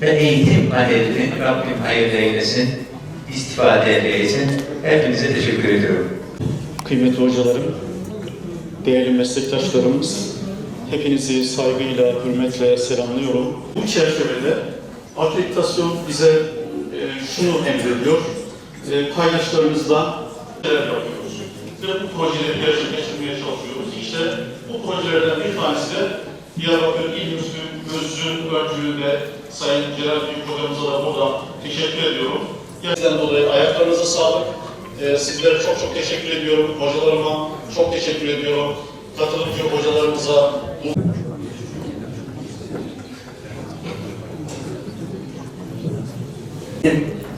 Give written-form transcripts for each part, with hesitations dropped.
Ve eğitim panelini Rabbim hayırlı eylesin, istifade eylesin. Hepinize teşekkür ediyorum. Kıymetli hocalarım, değerli meslektaşlarımız, hepinizi saygıyla, hürmetle selamlıyorum. Bu çerçevede akreditasyon bize şunu emrediyor, paydaşlarımızla neler yapıyoruz ve bu projeleri gerçekleştirmeye çalışıyoruz. İşte bu projelerden bir tanesi de Diyarbakır İl Müftümüzün öncülüğünde Sayın Celal Büyük Hocamıza da buradan teşekkür ediyorum. Gerçekten dolayı ayaklarınıza sağlık. Sizlere çok çok teşekkür ediyorum. Hocalarıma çok teşekkür ediyorum. Katılımcı hocalarımıza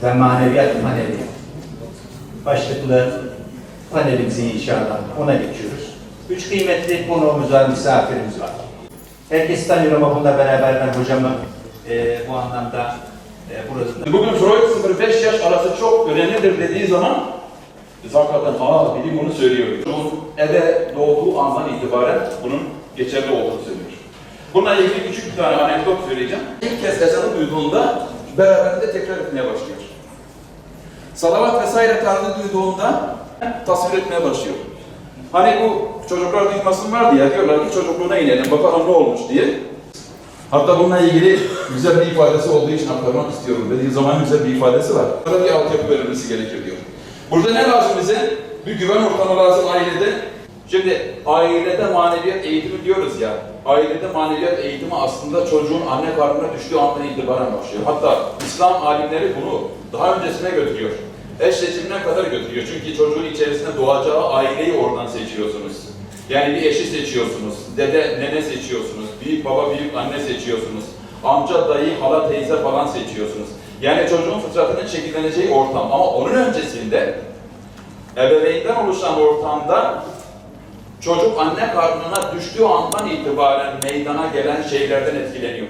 ve maneviyat paneli başlıklı panelimizi inşallah ona geçiyoruz. Üç kıymetli konuğumuz var, misafirimiz var. Herkes tanıyor ama bununla beraber ben hocamı bu anlamda burada... Bugün Freud 0-5 yaş arası çok önemlidir dediği zaman biz hakikaten bilim bunu söylüyor. Çocuğun eve doğduğu andan itibaren bunun geçerli olduğunu söylüyor. Bununla ilgili küçük bir tane anekdot söyleyeceğim. İlk kez ezanı duyduğunda beraberinde tekrar etmeye başlıyor. Salavat vesaire tarzı duyduğunda tasvir etmeye başlıyor. Hani bu çocuklar duymasın vardı ya, diyorlar ki çocukluğuna inelim bakalım ne olmuş diye. Hatta bununla ilgili güzel bir ifadesi olduğu için aktarmak istiyorum. Dediği zaman güzel bir ifadesi var. Burada bir altyapı verilmesi gerekiyor diyor. Burada ne lazım bize? Bir güven ortamı lazım ailede. Şimdi ailede maneviyat eğitimi diyoruz ya. Ailede maneviyat eğitimi aslında çocuğun anne karnına düştüğü andan itibaren başlıyor. Hatta İslam alimleri bunu daha öncesine götürüyor. Eş seçimine kadar götürüyor. Çünkü çocuğun içerisinde doğacağı aileyi oradan seçiyorsunuz. Yani bir eşi seçiyorsunuz, dede, nene seçiyorsunuz, büyük baba, büyük anne seçiyorsunuz, amca, dayı, hala, teyze falan seçiyorsunuz. Yani çocuğun fıtratının şekilleneceği ortam. Ama onun öncesinde ebeveynden oluşan ortamda çocuk anne karnına düştüğü andan itibaren meydana gelen şeylerden etkileniyor.